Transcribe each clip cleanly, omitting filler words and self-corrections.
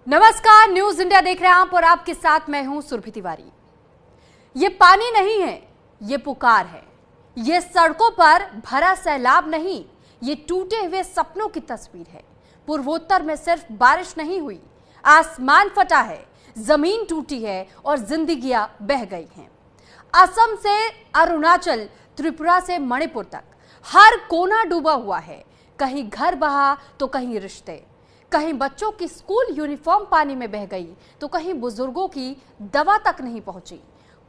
नमस्कार, news India देख रहे हैं आप और आपके साथ मैं हूं सुरभि तिवारी। ये पानी नहीं है, ये पुकार है। ये सड़कों पर भरा सैलाब नहीं, ये टूटे हुए सपनों की तस्वीर है। पूर्वोत्तर में सिर्फ बारिश नहीं हुई, आसमान फटा है, जमीन टूटी है और जिंदगियां बह गई हैं। असम से अरुणाचल, त्रिपुरा से मणिपुर तक हर कोना डूबा हुआ है। कहीं घर बहा तो कहीं रिश्ते, कहीं बच्चों की स्कूल यूनिफॉर्म पानी में बह गई तो कहीं बुजुर्गों की दवा तक नहीं पहुंची।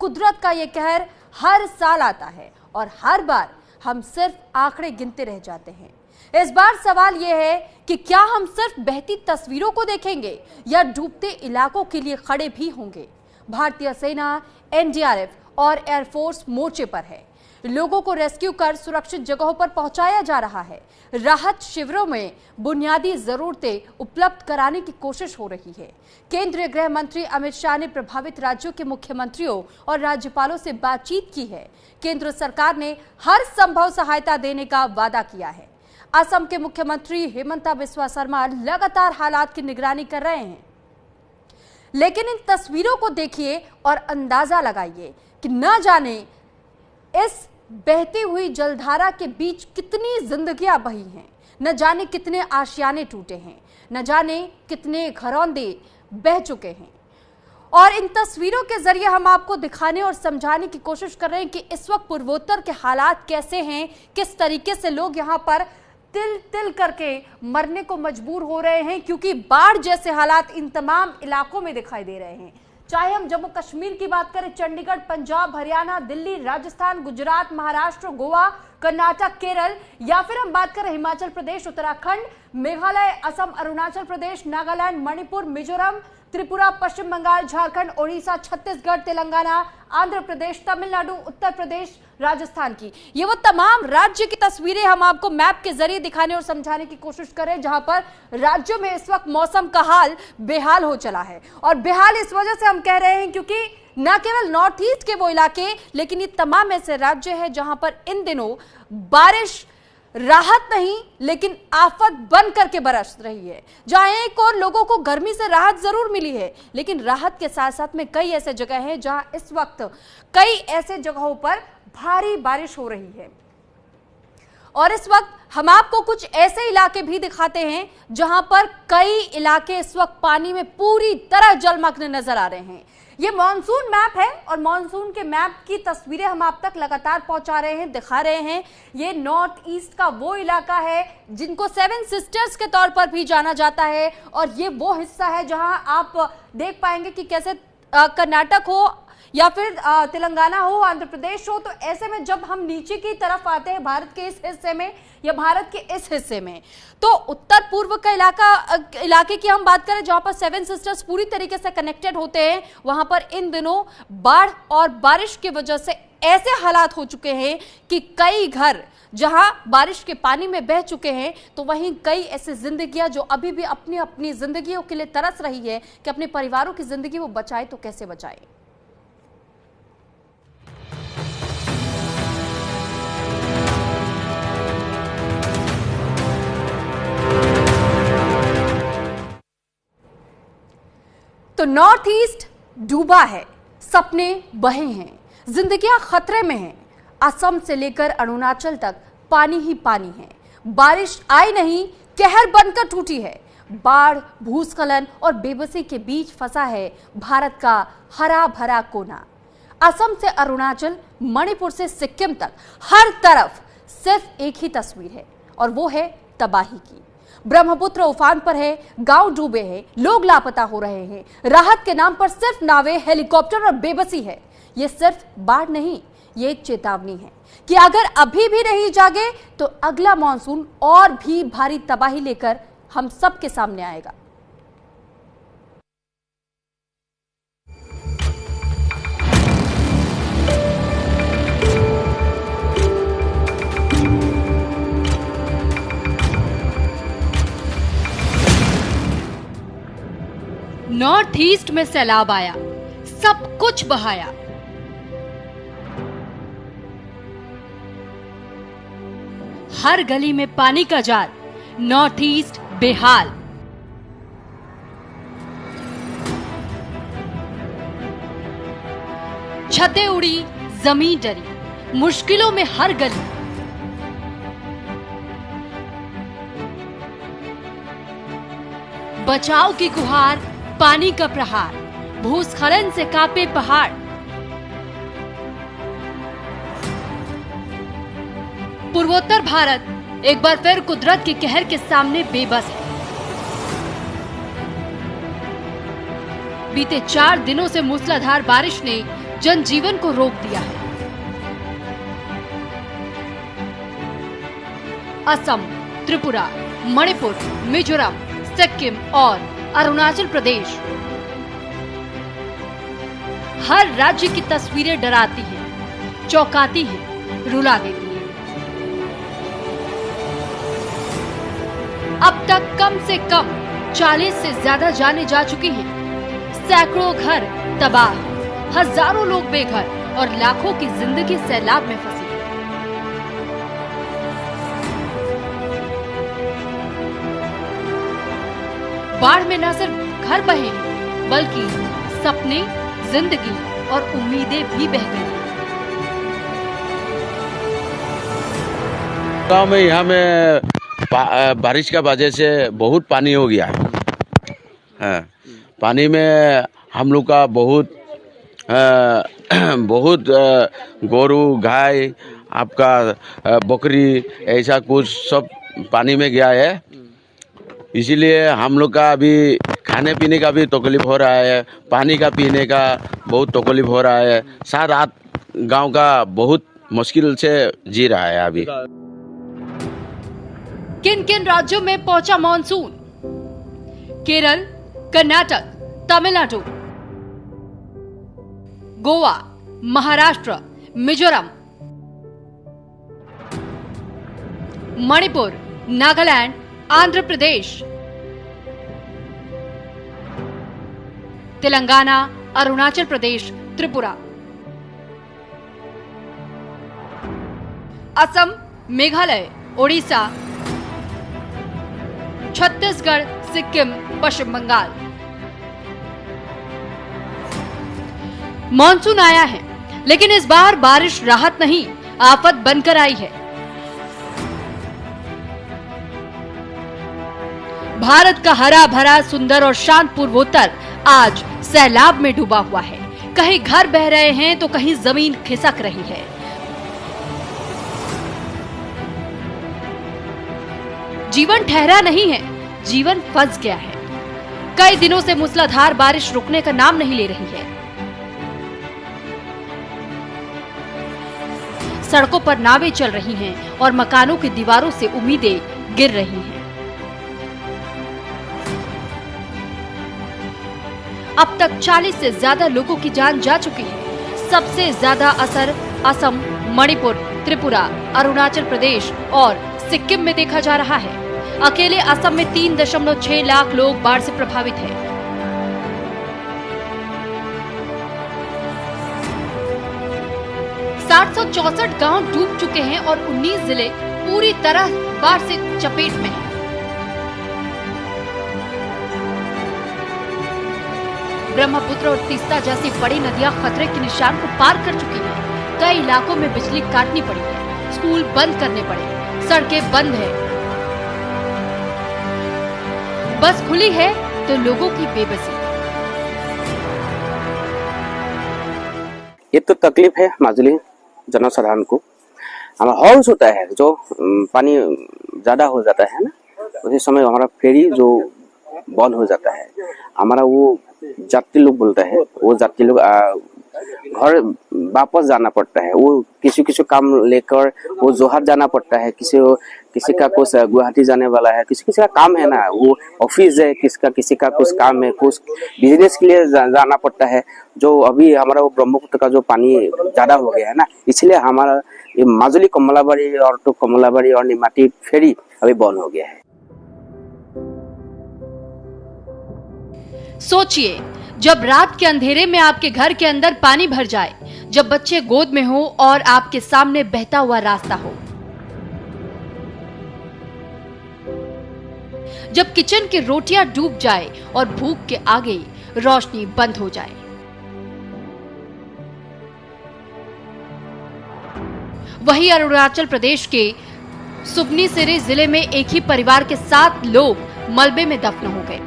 कुदरत का ये कहर हर साल आता है और हर बार हम सिर्फ आंकड़े गिनते रह जाते हैं। इस बार सवाल यह है कि क्या हम सिर्फ बहती तस्वीरों को देखेंगे या डूबते इलाकों के लिए खड़े भी होंगे। भारतीय सेना, एनडीआरएफ और एयरफोर्स मोर्चे पर है। लोगों को रेस्क्यू कर सुरक्षित जगहों पर पहुंचाया जा रहा है। राहत शिविरों में बुनियादी जरूरतें उपलब्ध कराने की कोशिश हो रही है। केंद्रीय गृह मंत्री अमित शाह ने प्रभावित राज्यों के मुख्यमंत्रियों और राज्यपालों से बातचीत की है। केंद्र सरकार ने हर संभव सहायता देने का वादा किया है। असम के मुख्यमंत्री हेमंता बिस्वा शर्मा लगातार हालात की निगरानी कर रहे हैं। लेकिन इन तस्वीरों को देखिए और अंदाजा लगाइए कि न जाने इस बहती हुई जलधारा के बीच कितनी जिंदगियां बही हैं, न जाने कितने आशियाने टूटे हैं, न जाने कितने घरौंदे बह चुके हैं। और इन तस्वीरों के जरिए हम आपको दिखाने और समझाने की कोशिश कर रहे हैं कि इस वक्त पूर्वोत्तर के हालात कैसे हैं, किस तरीके से लोग यहाँ पर तिल तिल करके मरने को मजबूर हो रहे हैं, क्योंकि बाढ़ जैसे हालात इन तमाम इलाकों में दिखाई दे रहे हैं। चाहे हम जम्मू कश्मीर की बात करें, चंडीगढ़, पंजाब, हरियाणा, दिल्ली, राजस्थान, गुजरात, महाराष्ट्र, गोवा, कर्नाटक, केरल, या फिर हम बात करें हिमाचल प्रदेश, उत्तराखंड, मेघालय, असम, अरुणाचल प्रदेश, नागालैंड, मणिपुर, मिजोरम, त्रिपुरा, पश्चिम बंगाल, झारखंड, ओडिशा, छत्तीसगढ़, तेलंगाना, आंध्र प्रदेश, तमिलनाडु, उत्तर प्रदेश, राजस्थान की ये वो तमाम राज्य की तस्वीरें हम आपको मैप के जरिए दिखाने और समझाने की कोशिश करें, जहां पर राज्यों में इस वक्त मौसम का हाल बेहाल हो चला है। और बेहाल इस वजह से हम कह रहे हैं क्योंकि न केवल नॉर्थ ईस्ट के वो इलाके, लेकिन ये तमाम ऐसे राज्य हैं जहां पर इन दिनों बारिश राहत नहीं लेकिन आफत बन करके बरस रही है। जहां एक और लोगों को गर्मी से राहत जरूर मिली है, लेकिन राहत के साथ साथ में कई ऐसे जगह हैं जहां इस वक्त कई ऐसे जगहों पर भारी बारिश हो रही है। और इस वक्त हम आपको कुछ ऐसे इलाके भी दिखाते हैं जहां पर कई इलाके इस वक्त पानी में पूरी तरह जलमग्न नजर आ रहे हैं। ये मॉनसून मैप है और मॉनसून के मैप की तस्वीरें हम आप तक लगातार पहुंचा रहे हैं, दिखा रहे हैं। ये नॉर्थ ईस्ट का वो इलाका है जिनको सेवन सिस्टर्स के तौर पर भी जाना जाता है, और ये वो हिस्सा है जहां आप देख पाएंगे कि कैसे कर्नाटक हो या फिर तेलंगाना हो, आंध्र प्रदेश हो, तो ऐसे में जब हम नीचे की तरफ आते हैं भारत के इस हिस्से में या भारत के इस हिस्से में, तो उत्तर पूर्व का इलाके की हम बात करें जहां पर सेवन सिस्टर्स पूरी तरीके से कनेक्टेड होते हैं, वहां पर इन दिनों बाढ़ और बारिश की वजह से ऐसे हालात हो चुके हैं कि कई घर जहां बारिश के पानी में बह चुके हैं, तो वहीं कई ऐसी जिंदगियां जो अभी भी अपनी अपनी जिंदगियों के लिए तरस रही है कि अपने परिवारों की जिंदगी वो बचाए तो कैसे बचाए। तो नॉर्थ ईस्ट डूबा है, सपने बहे हैं, जिंदगियां खतरे में हैं। असम से लेकर अरुणाचल तक पानी ही पानी है। बारिश आई नहीं, कहर बनकर टूटी है। बाढ़, भूस्खलन और बेबसी के बीच फंसा है भारत का हरा भरा कोना। असम से अरुणाचल, मणिपुर से सिक्किम तक हर तरफ सिर्फ एक ही तस्वीर है, और वो है तबाही की। ब्रह्मपुत्र उफान पर है, गांव डूबे हैं, लोग लापता हो रहे हैं। राहत के नाम पर सिर्फ नावें, हेलीकॉप्टर और बेबसी है। ये सिर्फ बाढ़ नहीं, ये एक चेतावनी है कि अगर अभी भी नहीं जागे तो अगला मॉनसून और भी भारी तबाही लेकर हम सबके सामने आएगा। नॉर्थ ईस्ट में सैलाब आया, सब कुछ बहाया। हर गली में पानी का जाल, नॉर्थ ईस्ट बेहाल। छतें उड़ी, जमीन डरी, मुश्किलों में हर गली। बचाव की गुहार, पानी का प्रहार, भूस्खलन से कांपे पहाड़। पूर्वोत्तर भारत एक बार फिर कुदरत के कहर के सामने बेबस है। बीते 4 दिनों से मूसलाधार बारिश ने जनजीवन को रोक दिया है। असम, त्रिपुरा, मणिपुर, मिजोरम, सिक्किम और अरुणाचल प्रदेश, हर राज्य की तस्वीरें डराती हैं, चौंकाती हैं, रुला देती हैं। अब तक कम से कम 40 से ज्यादा जानें जा चुकी हैं। सैकड़ों घर तबाह, हजारों लोग बेघर और लाखों की जिंदगी सैलाब में फंसी। बाढ़ में न सिर्फ घर बहे बल्कि सपने, जिंदगी और उम्मीदें भी बह गई। गांव में यहाँ में बारिश का वजह से बहुत पानी हो गया है। पानी में हम लोग का बहुत गोरू, गाय, आपका बकरी, ऐसा कुछ सब पानी में गया है। इसीलिए हम लोग का अभी खाने पीने का भी तकलीफ हो रहा है, पानी का पीने का बहुत तकलीफ हो रहा है। 7-8 गांव का बहुत मुश्किल से जी रहा है अभी। किन किन राज्यों में पहुंचा मॉनसून? केरल, कर्नाटक, तमिलनाडु, गोवा, महाराष्ट्र, मिजोरम, मणिपुर, नागालैंड, आंध्र प्रदेश, तेलंगाना, अरुणाचल प्रदेश, त्रिपुरा, असम, मेघालय, ओडिशा, छत्तीसगढ़, सिक्किम, पश्चिम बंगाल। मॉनसून आया है, लेकिन इस बार बारिश राहत नहीं, आफत बनकर आई है। भारत का हरा भरा, सुंदर और शांत पूर्वोत्तर आज सैलाब में डूबा हुआ है। कहीं घर बह रहे हैं तो कहीं जमीन खिसक रही है। जीवन ठहरा नहीं है, जीवन फंस गया है। कई दिनों से मूसलाधार बारिश रुकने का नाम नहीं ले रही है। सड़कों पर नावें चल रही हैं और मकानों की दीवारों से उम्मीदें गिर रही हैं। अब तक 40 से ज्यादा लोगों की जान जा चुकी है। सबसे ज्यादा असर असम, मणिपुर, त्रिपुरा, अरुणाचल प्रदेश और सिक्किम में देखा जा रहा है। अकेले असम में 3.6 लाख लोग बाढ़ से प्रभावित हैं। सात 764 गांव डूब चुके हैं और 19 जिले पूरी तरह बाढ़ से चपेट में हैं। ब्रह्मपुत्र और तीस्ता जैसी बड़ी नदियां खतरे के निशान को पार कर चुकी हैं। कई इलाकों में बिजली काटनी पड़ी है, स्कूल बंद करने पड़े, सड़कें बंद है। बस खुली है तो लोगों की बेबसी। ये तो तकलीफ है माजुली जनसाधारण को। हमारा हाउस होता है जो पानी ज्यादा हो जाता है ना, उसी समय हमारा फेरी जो बंद हो जाता है। हमारा वो जाति लोग बोलता है, वो जाति लोग घर वापस जाना पड़ता है। वो किसी काम लेकर वो जोहार जाना पड़ता है। किसी का कुछ गुवाहाटी जाने वाला है, किसी का काम है ना, वो ऑफिस है, किसी का कुछ काम है, कुछ बिजनेस के लिए जाना पड़ता है। जो अभी हमारा वो ब्रह्मपुत्र का जो पानी ज्यादा हो गया है ना, इसलिए हमारा ये माजुली कमलाबाड़ी और तो कमलाबाड़ी और निमाती फेरी अभी बंद हो गया है। सोचिए, जब रात के अंधेरे में आपके घर के अंदर पानी भर जाए, जब बच्चे गोद में हो और आपके सामने बहता हुआ रास्ता हो, जब किचन की रोटियां डूब जाए और भूख के आगे रोशनी बंद हो जाए। वहीं अरुणाचल प्रदेश के सुबनसिरी जिले में एक ही परिवार के 7 लोग मलबे में दफन हो गए।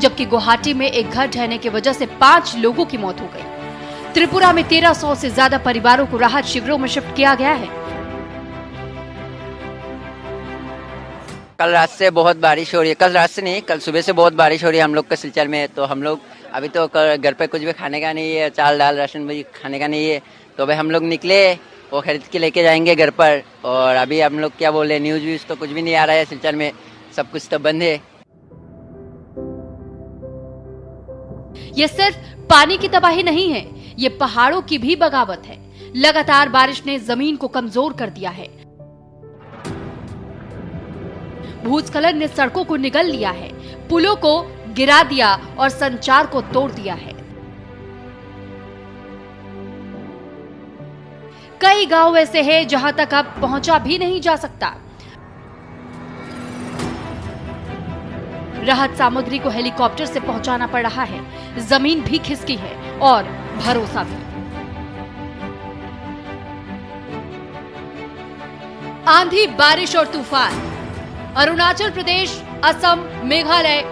जबकि गुवाहाटी में एक घर ढहने की वजह से 5 लोगों की मौत हो गई। त्रिपुरा में 1300 से ज्यादा परिवारों को राहत शिविरों में शिफ्ट किया गया है। कल रात से बहुत बारिश हो रही है। कल रात से नहीं, कल सुबह से बहुत बारिश हो रही है हम लोग का सिलचर में। तो हम लोग अभी तो घर पे कुछ भी खाने का नहीं है, चावल दाल राशन भी खाने का नहीं है। तो भाई हम लोग निकले, वो खरीद के लेके जाएंगे घर पर। और अभी हम लोग क्या बोले, न्यूज व्यूज तो कुछ भी नहीं आ रहा है सिलचर में, सब कुछ तो बंद है। ये सिर्फ पानी की तबाही नहीं है, ये पहाड़ों की भी बगावत है। लगातार बारिश ने जमीन को कमजोर कर दिया है। भूस्खलन ने सड़कों को निगल लिया है, पुलों को गिरा दिया और संचार को तोड़ दिया है। कई गांव ऐसे हैं जहां तक अब पहुंचा भी नहीं जा सकता। राहत सामग्री को हेलीकॉप्टर से पहुंचाना पड़ रहा है। जमीन भी खिसकी है और भरोसा भी। आंधी, बारिश और तूफान। अरुणाचल प्रदेश, असम, मेघालय,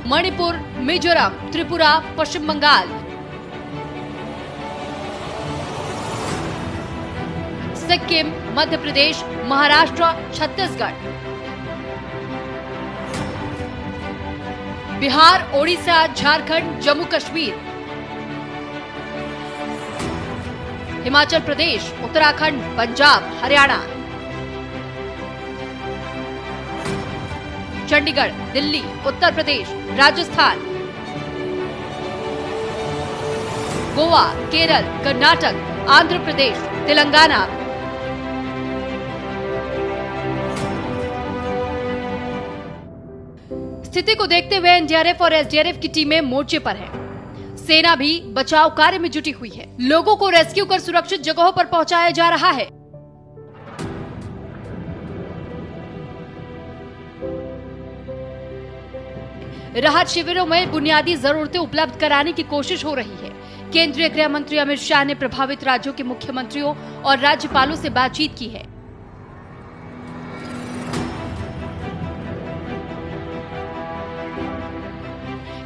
मणिपुर, मिजोरम, त्रिपुरा, पश्चिम बंगाल, सिक्किम, मध्य प्रदेश, महाराष्ट्र, छत्तीसगढ़, बिहार, ओडिशा, झारखंड, जम्मू कश्मीर, हिमाचल प्रदेश, उत्तराखंड, पंजाब, हरियाणा, चंडीगढ़, दिल्ली, उत्तर प्रदेश, राजस्थान, गोवा, केरल, कर्नाटक, आंध्र प्रदेश, तेलंगाना, स्थिति को देखते हुए एनडीआरएफ और एसडीआरएफ की टीमें मोर्चे पर हैं। सेना भी बचाव कार्य में जुटी हुई है। लोगों को रेस्क्यू कर सुरक्षित जगहों पर पहुंचाया जा रहा है। राहत शिविरों में बुनियादी जरूरतें उपलब्ध कराने की कोशिश हो रही है। केंद्रीय गृह मंत्री अमित शाह ने प्रभावित राज्यों के मुख्यमंत्रियों और राज्यपालों से बातचीत की है।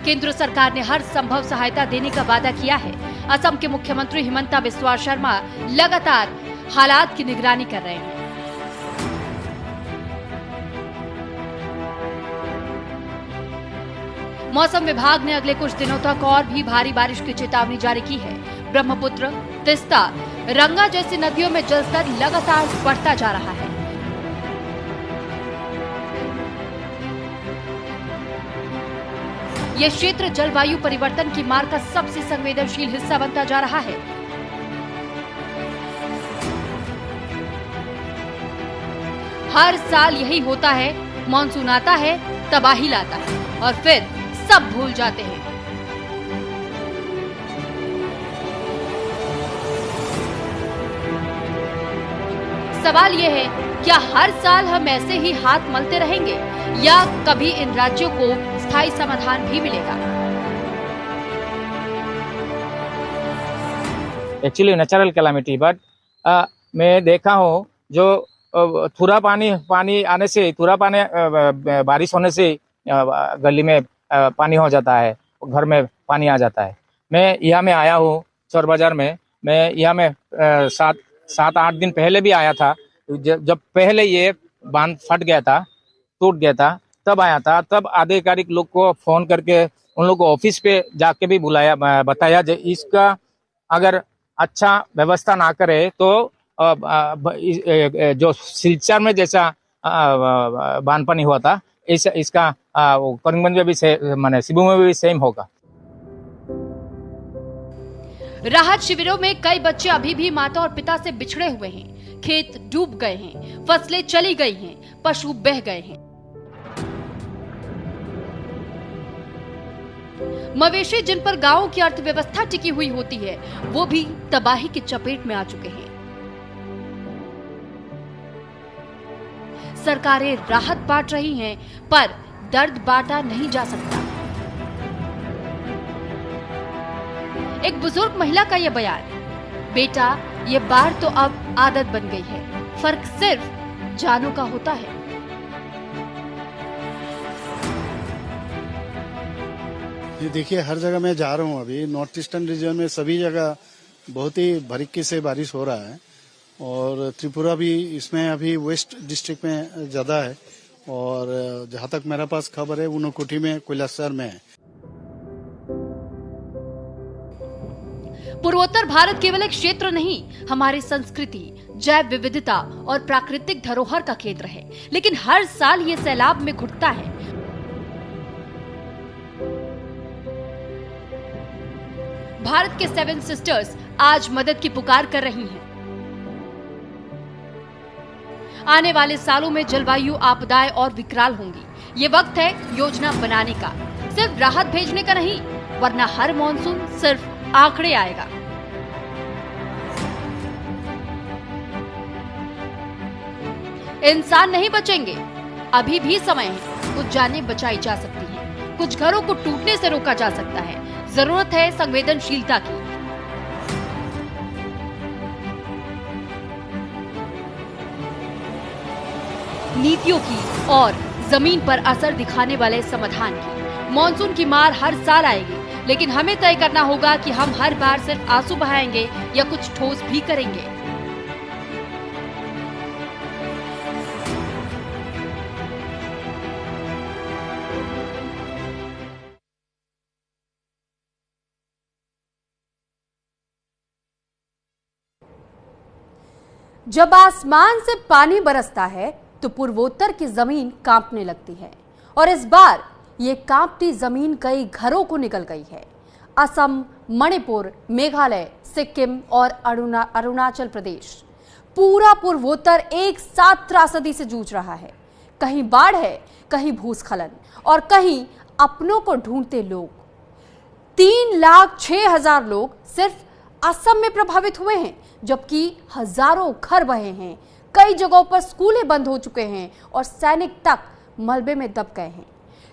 केंद्र सरकार ने हर संभव सहायता देने का वादा किया है। असम के मुख्यमंत्री हिमंता बिस्वा शर्मा लगातार हालात की निगरानी कर रहे हैं। मौसम विभाग ने अगले कुछ दिनों तक और भी भारी बारिश की चेतावनी जारी की है। ब्रह्मपुत्र, तिस्ता, रंगा जैसी नदियों में जलस्तर लगातार बढ़ता जा रहा है। यह क्षेत्र जलवायु परिवर्तन की मार का सबसे संवेदनशील हिस्सा बनता जा रहा है। हर साल यही होता है, मानसून आता है, तबाही लाता है और फिर सब भूल जाते हैं। सवाल यह है, क्या हर साल हम ऐसे ही हाथ मलते रहेंगे या कभी इन राज्यों को स्थायी समाधान भी मिलेगा? एक्चुअली नेचुरल कैलामिटी, बट मैं देखा हूँ जो थोड़ा पानी आने से, थोड़ा पानी बारिश होने से गली में पानी हो जाता है, घर में पानी आ जाता है। मैं यहाँ में आया हूँ चौर बाजार में। मैं यहाँ में 7-8 दिन पहले भी आया था। जब पहले ये बांध फट गया था, टूट गया था, तब आया था। तब आधिकारिक लोग को फोन करके उन लोग को ऑफिस पे जाके भी बुलाया, बताया जो इसका अगर अच्छा व्यवस्था ना करे तो जो सिलचर में जैसा बांध पानी हुआ था, इसका करीमगंज में भी माने शिबू में भी सेम होगा। राहत शिविरों में कई बच्चे अभी भी माता और पिता से बिछड़े हुए हैं। खेत डूब गए हैं, फसलें चली गई हैं, पशु बह गए हैं। मवेशी जिन पर गांवों की अर्थव्यवस्था टिकी हुई होती है, वो भी तबाही की चपेट में आ चुके हैं। सरकारें राहत बांट रही हैं, पर दर्द बांटा नहीं जा सकता। एक बुजुर्ग महिला का ये बयान, बेटा ये बाढ़ तो अब आदत बन गई है, फर्क सिर्फ जानों का होता है। ये देखिए, हर जगह मैं जा रहा हूँ अभी नॉर्थ ईस्टर्न रीजन में, सभी जगह बहुत ही बारीकी से बारिश हो रहा है और त्रिपुरा भी इसमें अभी वेस्ट डिस्ट्रिक्ट में ज्यादा है और जहाँ तक मेरे पास खबर है ऊनकोटी में, कैलाशहर में है। पूर्वोत्तर भारत केवल एक क्षेत्र नहीं, हमारी संस्कृति, जैव विविधता और प्राकृतिक धरोहर का केंद्र है, लेकिन हर साल ये सैलाब में घुटता है। भारत के 7 सिस्टर्स आज मदद की पुकार कर रही हैं। आने वाले सालों में जलवायु आपदाएं और विकराल होंगी। ये वक्त है योजना बनाने का, सिर्फ राहत भेजने का नहीं, वरना हर मॉनसून सिर्फ आंकड़े आएगा। इंसान नहीं बचेंगे, अभी भी समय है। कुछ जानें बचाई जा सकती हैं, कुछ घरों को टूटने से रोका जा सकता है। जरूरत है संवेदनशीलता की। नीतियों की और जमीन पर असर दिखाने वाले समाधान की। मॉनसून की मार हर साल आएगी, लेकिन हमें तय करना होगा कि हम हर बार सिर्फ आंसू बहाएंगे या कुछ ठोस भी करेंगे। जब आसमान से पानी बरसता है तो पूर्वोत्तर की जमीन कांपने लगती है और इस बार ये कांपती जमीन कई घरों को निकल गई है। असम, मणिपुर, मेघालय, सिक्किम और अरुणाचल प्रदेश, पूरा पूर्वोत्तर एक साथ त्रासदी से जूझ रहा है। कहीं बाढ़ है, कहीं भूस्खलन और कहीं अपनों को ढूंढते लोग। 3,06,000 लोग सिर्फ असम में प्रभावित हुए हैं, जबकि हजारों घर बहे हैं। कई जगहों पर स्कूलें बंद हो चुके हैं और सैनिक तक मलबे में दब गए हैं।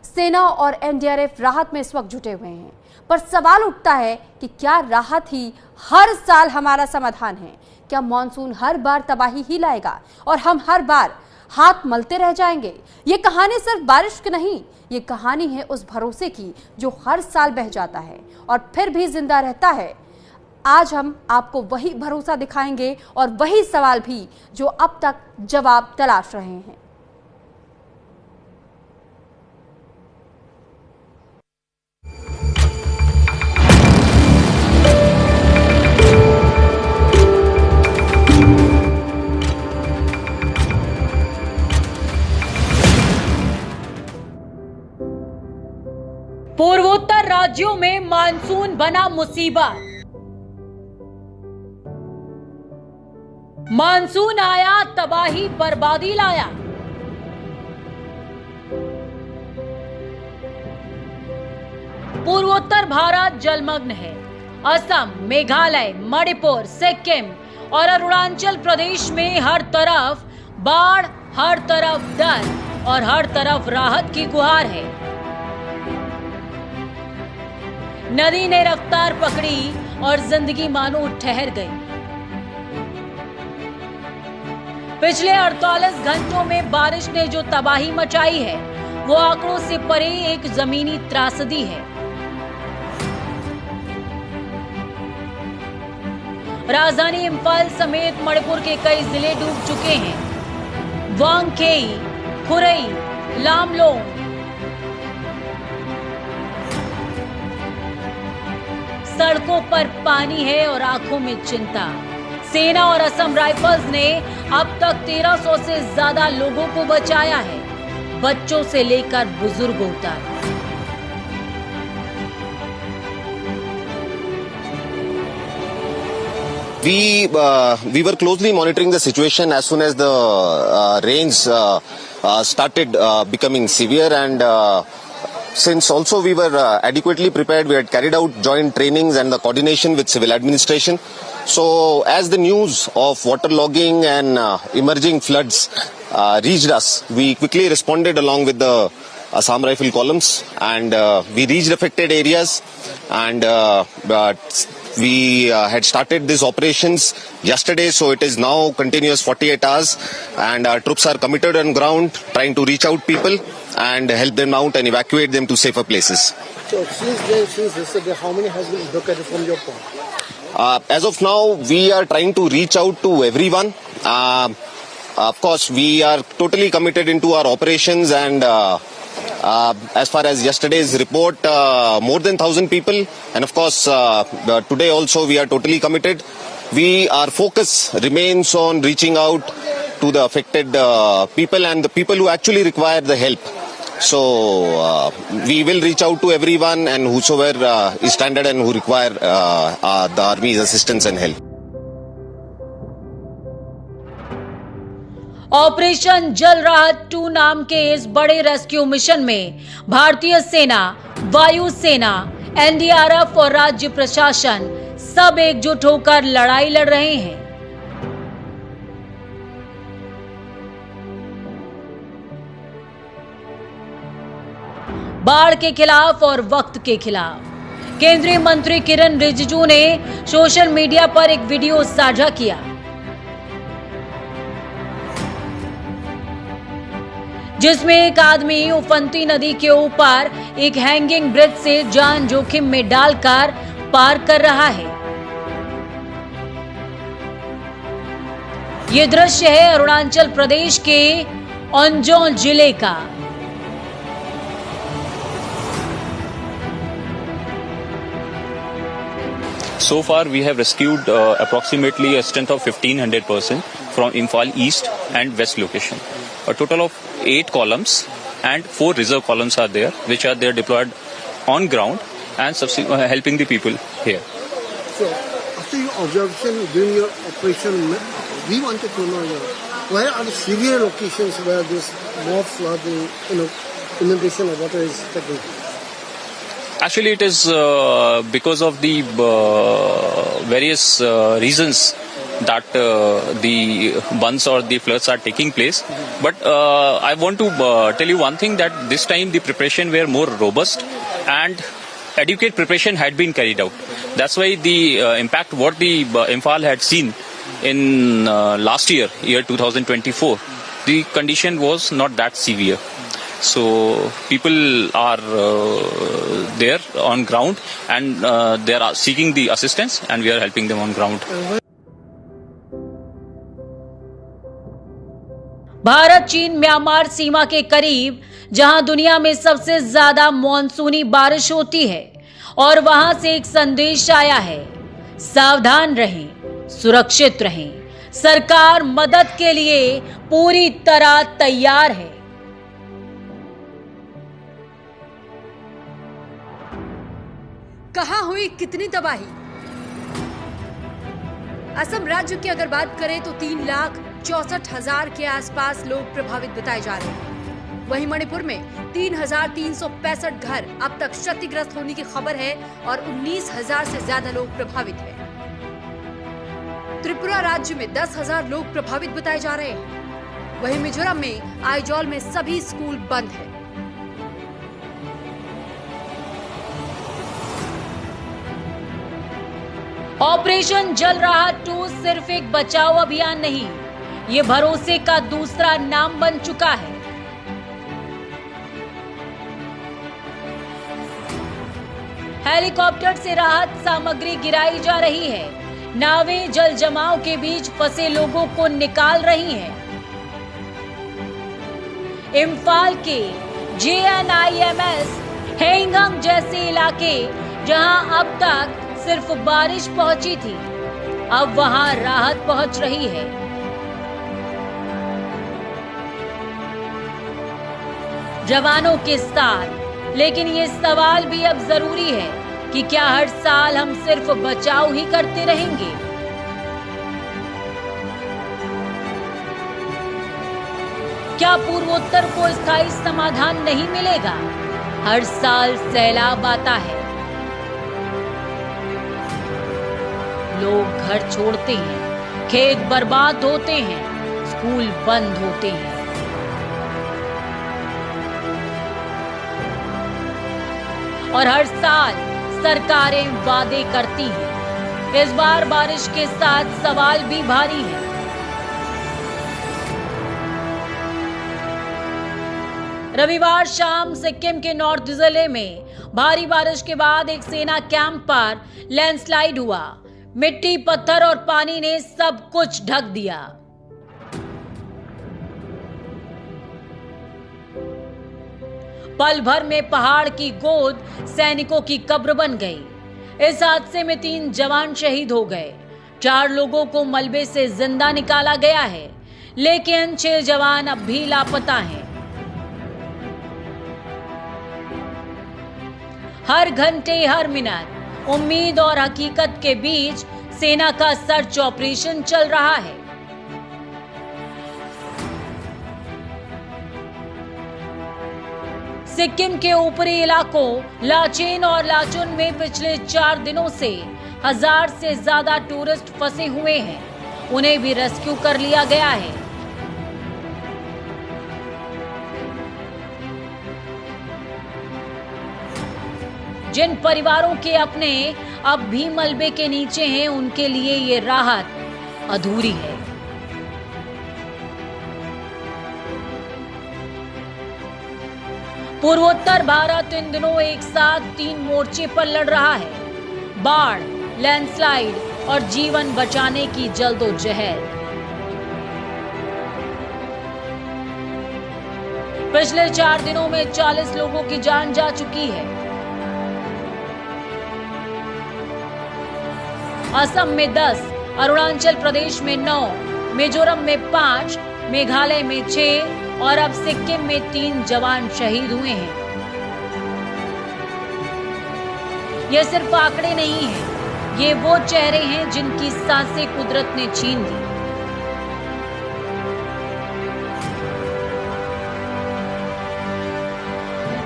सेना और एनडीआरएफ राहत में इस वक्त जुटे हुए हैं, पर सवाल उठता है कि क्या राहत ही हर साल हमारा समाधान है? क्या मॉनसून हर बार तबाही ही लाएगा और हम हर बार हाथ मलते रह जाएंगे? ये कहानी सिर्फ बारिश की नहीं, ये कहानी है उस भरोसे की जो हर साल बह जाता है और फिर भी जिंदा रहता है। आज हम आपको वही भरोसा दिखाएंगे और वही सवाल भी जो अब तक जवाब तलाश रहे हैं। पूर्वोत्तर राज्यों में मानसून बना मुसीबत। मानसून आया, तबाही बर्बादी लाया। पूर्वोत्तर भारत जलमग्न है। असम, मेघालय, मणिपुर, सिक्किम और अरुणाचल प्रदेश में हर तरफ बाढ़, हर तरफ डर और हर तरफ राहत की गुहार है। नदी ने रफ्तार पकड़ी और जिंदगी मानो ठहर गई। पिछले 48 घंटों में बारिश ने जो तबाही मचाई है वो आंकड़ों से परे एक जमीनी त्रासदी है। राजधानी इंफाल समेत मणिपुर के कई जिले डूब चुके हैं। वांगखेई, खुरई, लामलोंग, सड़कों पर पानी है और आंखों में चिंता। सेना और असम राइफल्स ने अब तक 1300 से ज्यादा लोगों को बचाया है, बच्चों से लेकर बुजुर्गों तक। We were closely monitoring the situation as soon as the rains started becoming severe, and since also we were adequately prepared, we had carried out joint trainings and the coordination with civil administration. So as the news of waterlogging and emerging floods reached us, we quickly responded along with the Assam Rifle columns, and we reached affected areas and We had started these operations yesterday, so it is now continuous 48 hours, and our troops are committed on ground, trying to reach out people and help them out and evacuate them to safer places. So since yesterday, how many has been evacuated from your point? As of now, we are trying to reach out to everyone. Of course, we are totally committed into our operations, and as far as yesterday's report, more than 1,000 people, and of course, today also we are totally committed. Our focus remains on reaching out to the affected people and the people who actually require the help. So we will reach out to everyone and whosoever is stranded and who require the army's assistance and help. Operation जल राहत 2 नाम के इस बड़े rescue mission में भारतीय सेना, वायु सेना, एनडीआरएफ और राज्य प्रशासन सब एकजुट होकर लड़ाई लड़ रहे हैं। बाढ़ के खिलाफ और वक्त के खिलाफ केंद्रीय मंत्री किरण रिजिजू ने सोशल मीडिया पर एक वीडियो साझा किया, जिसमें एक आदमी उफनती नदी के ऊपर एक हैंगिंग ब्रिज से जान जोखिम में डालकर पार कर रहा है। ये दृश्य है अरुणाचल प्रदेश के अंजों जिले का। So far, we have rescued approximately a strength of 1,500 persons from Imphal East and West location. A total of 8 columns and 4 reserve columns are there, which are there deployed on ground and helping the people here. So, after your observation during your operation, we wanted to know where are the severe locations where this more flooding, inundation of water is taking place? Actually, it is because of the various reasons that the bunds or the floods are taking place. But I want to tell you one thing, that this time the preparation were more robust and adequate preparation had been carried out. That's why the impact what the Imphal had seen in last year 2024, the condition was not that severe. So people are there on ground and they are seeking the assistance, and we are helping them on ground. Bharat चीन Myanmar सीमा के करीब जहां दुनिया में सबसे ज्यादा मॉनसूनी बारिश होती है, और वहां से एक संदेश आया है, सावधान रहें, सुरक्षित रहें। सरकार मदद के लिए पूरी तरह तैयार है। कहां हुई कितनी तबाही? असम राज्य की अगर बात करें तो 3,64,000 के आसपास लोग प्रभावित बताए जा रहे हैं। वहीं मणिपुर में 3,365 घर अब तक क्षतिग्रस्त होने की खबर है और 19,000 से ज्यादा लोग प्रभावित हैं। त्रिपुरा राज्य में 10,000 लोग प्रभावित बताए जा रहे हैं। वहीं मिजोरम में आइजॉल में सभी स्कूल बंद है। ऑपरेशन जल राहत 2 सिर्फ एक बचाव अभियान नहीं, ये भरोसे का दूसरा नाम बन चुका है। हेलीकॉप्टर से राहत सामग्री गिराई जा रही है। नावें जल जमाव के बीच फंसे लोगों को निकाल रही हैं। इम्फाल के JNIMS हेंगंग जैसे इलाके जहां अब तक सिर्फ बारिश पहुंची थी, अब वहां राहत पहुंच रही है। जवानों के साथ, लेकिन ये सवाल भी अब जरूरी है कि क्या हर साल हम सिर्फ बचाव ही करते रहेंगे? क्या पूर्वोत्तर को स्थायी समाधान नहीं मिलेगा? हर साल सैलाब आता है, लोग घर छोड़ते हैं, खेत बर्बाद होते हैं, स्कूल बंद होते हैं। और हर साल सरकारें वादे करती हैं, इस बार बारिश के साथ सवाल भी भारी है। रविवार शाम सिक्किम के नॉर्थ जिले में भारी बारिश के बाद एक सेना कैंप पर लैंडस्लाइड हुआ। मिट्टी, पत्थर और पानी ने सब कुछ ढक दिया। पल भर में पहाड़ की गोद सैनिकों की कब्र बन गई। इस हादसे में 3 जवान शहीद हो गए। 4 लोगों को मलबे से जिंदा निकाला गया है, लेकिन 6 जवान अब भी लापता हैं। हर घंटे, हर मिनट उम्मीद और हकीकत के बीच सेना का सर्च ऑपरेशन चल रहा है। सिक्किम के ऊपरी इलाकों लाचेन और लाचुन में पिछले 4 दिनों से 1000 से ज्यादा टूरिस्ट फंसे हुए हैं। उन्हें भी रेस्क्यू कर लिया गया है। जिन परिवारों के अपने अब भी मलबे के नीचे हैं, उनके लिए ये राहत अधूरी है। पूर्वोत्तर भारत इन दिनों एक साथ 3 मोर्चे पर लड़ रहा है। बाढ़, लैंडस्लाइड और जीवन बचाने की जल्दोजहद। पिछले 4 दिनों में 40 लोगों की जान जा चुकी है। असम में 10, अरुणाचल प्रदेश में 9, मिजोरम में 5, मेघालय में 6 और अब सिक्किम में 3 जवान शहीद हुए हैं। ये सिर्फ आंकड़े नहीं हैं, ये वो चेहरे हैं जिनकी सांसें कुदरत ने छीन ली।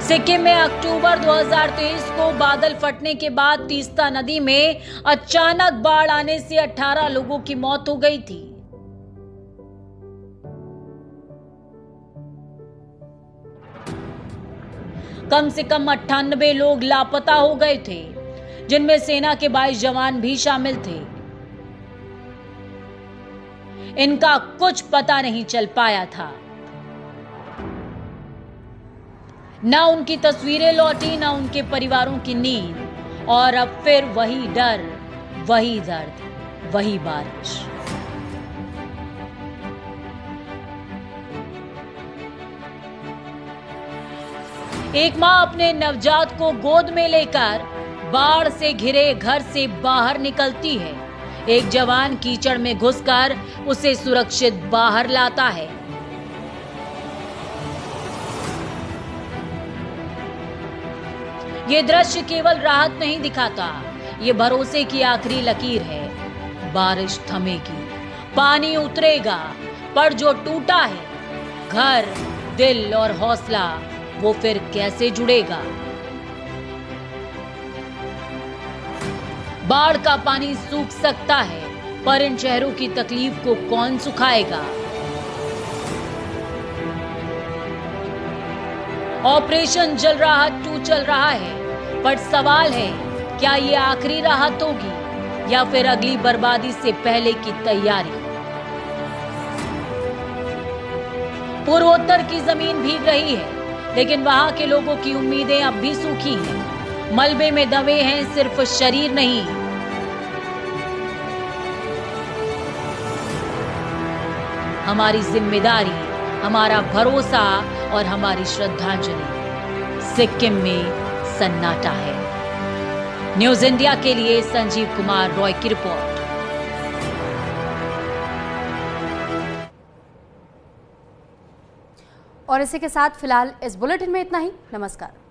सिक्किम में अक्टूबर 2023 को बादल फटने के बाद तीस्ता नदी में अचानक बाढ़ आने से 18 लोगों की मौत हो गई थी। कम से कम 98 लोग लापता हो गए थे, जिनमें सेना के 22 जवान भी शामिल थे। इनका कुछ पता नहीं चल पाया था। ना उनकी तस्वीरें लौटी, ना उनके परिवारों की नींद। और अब फिर वही डर, वही दर्द, वही बारिश। एक मां अपने नवजात को गोद में लेकर बाढ़ से घिरे घर से बाहर निकलती है। एक जवान कीचड़ में घुसकर उसे सुरक्षित बाहर लाता है। ये दृश्य केवल राहत नहीं दिखाता, ये भरोसे की आखिरी लकीर है। बारिश थमेगी, पानी उतरेगा, पर जो टूटा है घर, दिल और हौसला, वो फिर कैसे जुड़ेगा? बाढ़ का पानी सूख सकता है, पर इन शहरों की तकलीफ को कौन सुखाएगा? ऑपरेशन जल राहत 2 चल रहा है, पर सवाल है, क्या ये आखिरी राहत होगी या फिर अगली बर्बादी से पहले की तैयारी? पूर्वोत्तर की जमीन भीग रही है, लेकिन वहां के लोगों की उम्मीदें अब भी सूखी हैं। मलबे में दबे हैं सिर्फ शरीर नहीं। हमारी जिम्मेदारी, हमारा भरोसा और हमारी श्रद्धांजलि। सिक्किम में सन्नाटा है। न्यूज इंडिया के लिए संजीव कुमार रॉय की रिपोर्ट। और इसी के साथ फिलहाल इस बुलेटिन में इतना ही। नमस्कार।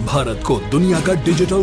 भारत को दुनिया का डिजिटल